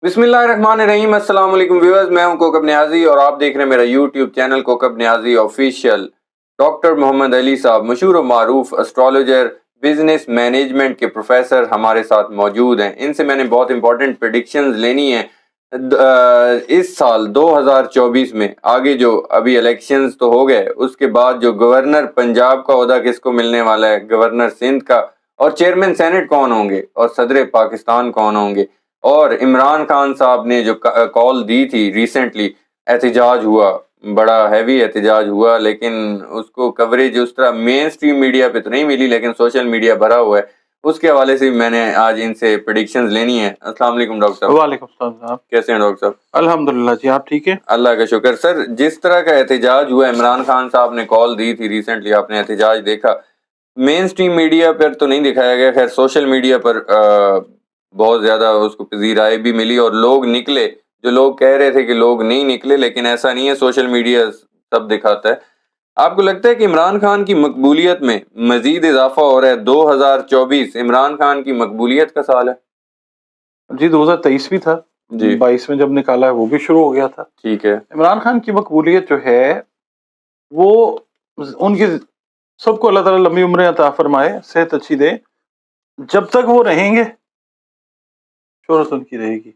بسم اللہ الرحمن الرحیم۔ السلام علیکم ویورز، میں ہوں کوکب نیازی اور آپ دیکھ رہے ہیں میرا یوٹیوب چینل کوکب نیازی آفیشیل۔ ڈاکٹر محمد علی صاحب، مشہور و معروف اسٹرالوجر، بزنس مینجمنٹ کے پروفیسر ہمارے ساتھ موجود ہیں۔ ان سے میں نے بہت امپورٹنٹ پریڈکشنز لینی ہیں اس سال 2024 میں۔ آگے جو ابھی الیکشنز تو ہو گئے، اس کے بعد جو گورنر پنجاب کا عہدہ کس کو ملنے والا ہے، گورنر سندھ کا، اور چیئرمین سینٹ کون ہوں گے، اور صدر پاکستان کون ہوں گے، اور عمران خان صاحب نے جو کال دی تھی ریسنٹلی، احتجاج ہوا، بڑا ہیوی احتجاج ہوا، لیکن اس کو کوریج اس طرح مین سٹریم میڈیا پہ تو نہیں ملی، لیکن سوشل میڈیا بھرا ہوا ہے۔ اس کے حوالے سے میں نے آج ان سے پریڈکشنز لینی ہے۔ السلام علیکم ڈاکٹر صاحب۔ وعلیکم السلام صاحب، کیسے ہیں ڈاکٹر صاحب؟ الحمدللہ جی، آپ ٹھیک ہیں؟ اللہ کا شکر۔ سر، جس طرح کا احتجاج ہوا، عمران خان صاحب نے کال دی تھی ریسنٹلی، آپ نے احتجاج دیکھا، مین سٹریم میڈیا پر تو نہیں دکھایا گیا، خیر سوشل میڈیا پر بہت زیادہ اس کو پذیرائی بھی ملی اور لوگ نکلے۔ جو لوگ کہہ رہے تھے کہ لوگ نہیں نکلے، لیکن ایسا نہیں ہے، سوشل میڈیا سب دکھاتا ہے۔ آپ کو لگتا ہے کہ عمران خان کی مقبولیت میں مزید اضافہ ہو رہا ہے؟ 2024 عمران خان کی مقبولیت کا سال ہے؟ جی 2023 بھی تھا جی 22 میں جب نکالا ہے وہ بھی شروع ہو گیا تھا۔ ٹھیک ہے۔ عمران خان کی مقبولیت جو ہے وہ ان کی سب کو اللہ تعالیٰ لمبی عمریں عطا فرمائے، صحت اچھی دے، جب تک وہ رہیں گے شہرت ان کی رہے گی۔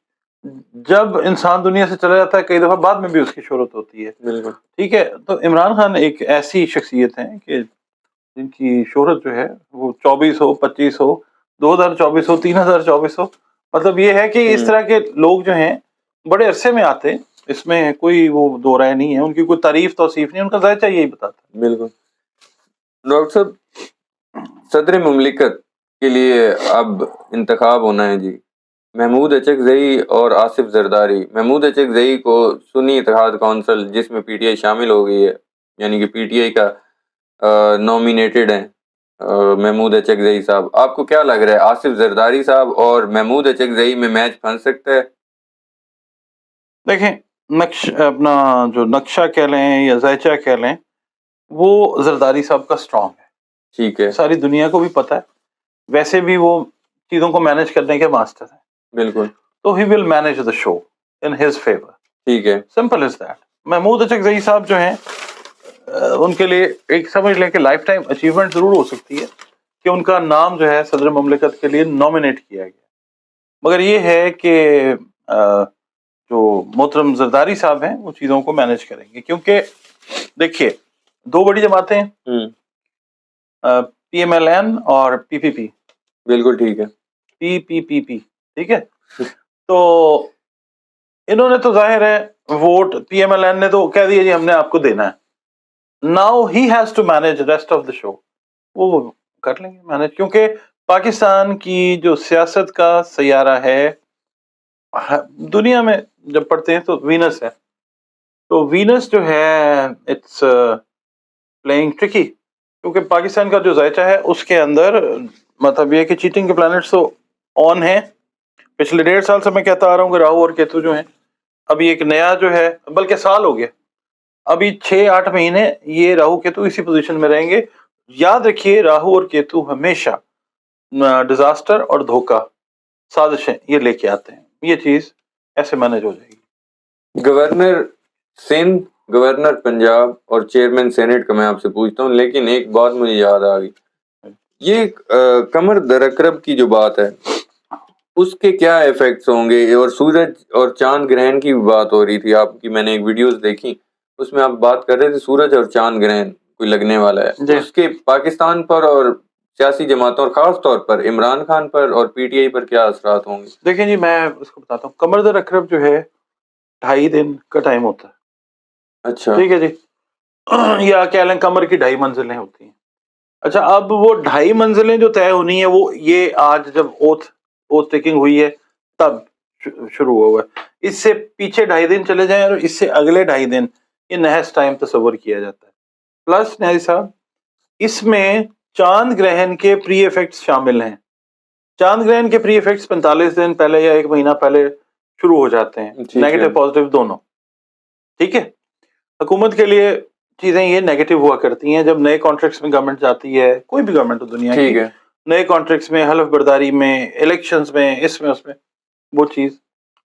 جب انسان دنیا سے چلا جاتا ہے کئی دفعہ بعد میں بھی اس کی شہرت ہوتی ہے، بالکل ٹھیک ہے۔ تو عمران خان ایک ایسی شخصیت ہیں کہ جن کی شہرت جو ہے وہ 24 ہو، 25 ہو، 2024 ہو، 3024 ہو، مطلب یہ ہے کہ اس طرح کے لوگ جو ہیں بڑے عرصے میں آتے ہیں، اس میں کوئی وہ دو رائے نہیں ہے، ان کی کوئی تعریف توصیف نہیں، ان کا ذائقہ یہی بتاتا ہے۔ بالکل۔ ڈاکٹر صاحب، صدر مملکت کے لیے اب انتخاب ہونا ہے جی، محمود اچکزئی اور آصف زرداری۔ محمود اچکزئی کو سنی اتحاد کونسل، جس میں پی ٹی آئی شامل ہو گئی ہے، یعنی کہ پی ٹی آئی کا نومینیٹڈ ہیں محمود اچکزئی صاحب۔ آپ کو کیا لگ رہا ہے، آصف زرداری صاحب اور محمود اچکزئی میں میچ پھنس سکتا ہے؟ دیکھیں، اپنا جو نقشہ کہہ لیں یا ذائچہ کہہ لیں، وہ زرداری صاحب کا اسٹرانگ ہے، ٹھیک ہے، ساری دنیا کو بھی پتہ ہے۔ ویسے بھی وہ چیزوں کو مینج کرنے کے ماسٹر ہیں، بالکل، تو he will manage the show in his favour, ٹھیک ہے، سمپل از دیٹ۔ محمود اچکزئی صاحب جو ہیں ان کے لیے ایک سمجھ لیں کہ لائف ٹائم اچیومنٹ ضرور ہو سکتی ہے کہ ان کا نام جو ہے صدر مملکت کے لیے نومینیٹ کیا گیا، مگر یہ ہے کہ جو محترم زرداری صاحب ہیں وہ چیزوں کو مینج کریں گے، کیونکہ دیکھیے دو بڑی جماعتیں ہیں، پی ایم ایل این اور پی پی پی، بالکل ٹھیک ہے، پی، ٹھیک ہے۔ تو انہوں نے تو ظاہر ہے vote, P M L N نے تو کہہ دیا جی ہم نے آپ کو دینا ہے، now he has to manage rest of the show, وہ کر لیں گے مینج، کیونکہ پاکستان کی جو سیاست کا سیارہ ہے، دنیا میں جب پڑھتے ہیں تو وینس ہے، تو وینس جو ہے اٹس پلینگ ٹرکی، کیونکہ پاکستان کا جو ذائچہ ہے اس کے اندر مطلب یہ کہ چیٹنگ کے پلانٹس تو آن ہیں۔ پچھلے 1.5 سال سے میں کہتا آ رہا ہوں کہ راہو اور کیتو جو ہیں، ابھی ایک نیا جو ہے، بلکہ سال ہو گیا، ابھی 6-8 مہینے یہ راہو کیتو اسی پوزیشن میں رہیں گے۔ یاد رکھیے راہو اور کیتو ہمیشہ ڈیزاسٹر اور دھوکہ، سازشیں یہ لے کے آتے ہیں، یہ چیز ایسے مینج ہو جائے گی۔ گورنر سندھ، گورنر پنجاب اور چیئرمین سینٹ کا میں آپ سے پوچھتا ہوں، لیکن ایک بات مجھے یاد آ گئی، یہ قمر درکرب کی جو بات ہے اس کے کیا ایفیکٹس ہوں گے؟ اور سورج اور چاند گرہن کی بھی بات ہو رہی تھی آپ کی، میں نے ایک ویڈیوز دیکھی، اس میں آپ بات کر رہے تھے سورج اور چاند گرہن کوئی لگنے والا ہے، جی اس کے پاکستان پر اور سیاسی جماعتوں اور خاص طور پر عمران خان پر اور پی ٹی آئی پر کیا اثرات ہوں گے؟ دیکھیں جی، میں اس کو بتاتا ہوں، قمر درکرب جو ہے 2.5 دن کا ٹائم ہوتا ہے، اچھا، ٹھیک ہے جی، یا کہہ لیں قمر کی 2.5 منزلیں ہوتی ہیں۔ اچھا، اب وہ 2.5 منزلیں جو طے ہونی ہے، وہ یہ آج جب اوتھ ٹیکنگ ہوئی ہے تب شروع ہوا ہے، اس سے پیچھے 2.5 دن چلے جائیں اور اس سے اگلے 2.5 دن یہ نحس ٹائم تصور کیا جاتا ہے۔ پلس نیازی صاحب، اس میں چاند گرہن کے پری ایفیکٹس شامل ہیں۔ چاند گرہن کے پری ایفیکٹس 45 دن پہلے یا 1 مہینہ پہلے شروع ہو جاتے ہیں، نیگیٹو پازیٹیو دونوں، ٹھیک ہے۔ حکومت کے لیے چیزیں یہ نیگیٹو ہوا کرتی ہیں جب نئے کانٹریکٹس میں گورنمنٹ جاتی ہے، کوئی بھی گورنمنٹ ہو دنیا کی، نئے کانٹریکٹس میں، حلف برداری میں، الیکشنز میں، اس میں اس میں وہ چیز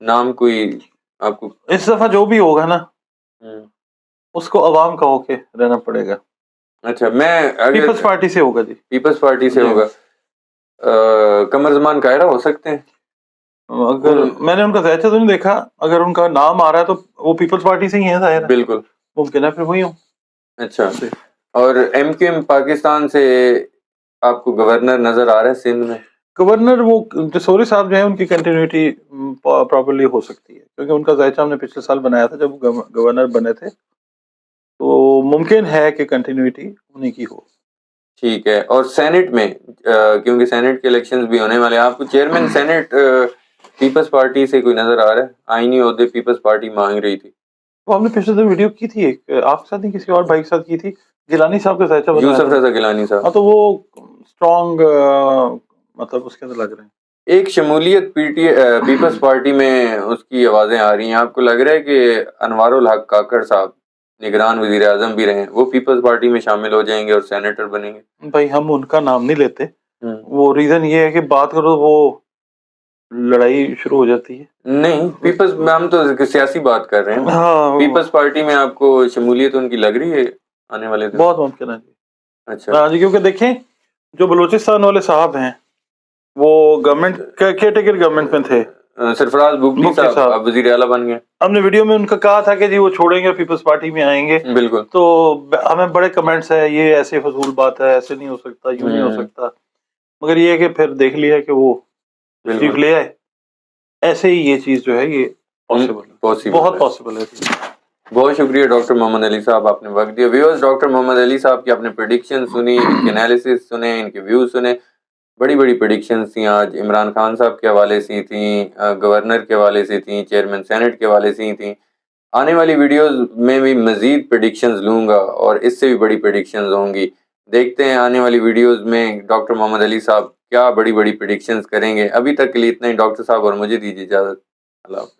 نام کوئی آپ کو؟ اس دفعہ جو بھی ہوگا نا ہم، اس کو عوام کا ہو کے رہنا پڑے گا. اچھا میں پیپلز پارٹی سے ہوگا جی. پیپلز پارٹی سے جی. ہوگا. قمر زمان قاہرہ ہو سکتے ہیں؟ اگر میں نے ان کا ذائچہ تو نہیں دیکھا, اگر ان کا نام آ رہا ہے تو وہ پیپلز پارٹی سے ہی ہیں ظاہر ہے, بالکل. ممکن ہے پھر وہی ہوں. اچھا, اور ایم کیو ایم پاکستان سے آپ کو گورنر نظر آ رہا ہے سندھ میں؟ گورنر وہ جسوری صاحب جو ہیں ان کی کنٹینیوٹی پراپرلی ہو سکتی ہے, کیونکہ ان کا ذائچہ ہم نے پچھلے سال بنایا تھا جب گورنر بنے تھے, تو ممکن ہے کہ کنٹینیوٹی انہیں کی ہو. ٹھیک ہے. اور سینٹ میں کیونکہ سینٹ کے الیکشنز بھی ہونے والے ہیں, آپ کو چیئرمین سینٹ پیپلز پارٹی سے کوئی نظر آ رہا ہے؟ آئینی عہدے پیپلز پارٹی مانگ رہی تھی. وہ ہم نے پچھلے دن ویڈیو کی تھی ایک, آپ کے ساتھ نہیں کسی اور بھائی کے ساتھ کی تھی, گیلانی صاحب کا ذائچہ بتایا یوسف تھا. رضا گیلانی صاحب. ہاں تو وہ اسٹرانگ مطلب اس کے اندر لگ رہے ہیں. ایک شمولیت پیپلز پارٹی میں اس کی آوازیں آ رہی ہیں. آپ کو لگ رہا ہے کہ انوار الحق کاکڑ صاحب نگران وزیر اعظم بھی رہے ہیں, وہ پیپلز پارٹی میں شامل ہو جائیں گے اور سینیٹر بنیں گے؟ بھائی ہم ان کا نام نہیں لیتے, وہ ریزن یہ ہے کہ بات کرو وہ لڑائی شروع ہو جاتی ہے. نہیں, پیپلز میں ہم تو سیاسی بات کر رہے ہیں. ہاں پیپلز پارٹی میں آپ کو شمولیت ان کی لگ رہی ہے آنے والے دن؟ بہت ممکن ہے جی. اچھا, ہاں جی, کیونکہ دیکھیں جو بلوچستان والے صاحب ہیں وہ گورنمنٹ کیئر ٹیکر گورنمنٹ میں تھے. سرفراز بگٹی صاحب اب وزیر اعلیٰ بن گئے. ہم نے ویڈیو میں ان کا کہا تھا کہ جی وہ چھوڑیں گے پیپلز پارٹی میں آئیں گے, بالکل. تو ہمیں بڑے کمنٹس ہے یہ ایسے فضول بات ہے, ایسے نہیں ہو سکتا, یوں نہیں ہو سکتا, مگر یہ ہے کہ پھر دیکھ لیا کہ وہ تشریف لے آئے. ایسے ہی یہ چیز جو ہے یہ پاسبل, بہت پاسبل ہے. بہت شکریہ ڈاکٹر محمد علی صاحب, آپ نے وقت دیا. ویورز, ڈاکٹر محمد علی صاحب کی آپ نے پریڈکشن سنی, ان کے انالیسس سنے, ان کے ویوز سنے. بڑی بڑی پریڈکشنز تھیں آج, عمران خان صاحب کے حوالے سے تھیں, گورنر کے حوالے سے تھیں, چیئرمین سینٹ کے حوالے سے تھیں. آنے والی ویڈیوز میں بھی مزید پریڈکشنز لوں گا اور اس سے بھی بڑی پریڈکشنز ہوں گی. دیکھتے ہیں آنے والی ویڈیوز میں ڈاکٹر محمد علی صاحب کیا بڑی بڑی پریڈکشنز کریں گے. ابھی تک کے لیے اتنا ہی ڈاکٹر صاحب, اور مجھے دیجیے اجازت. اللہ حافظ.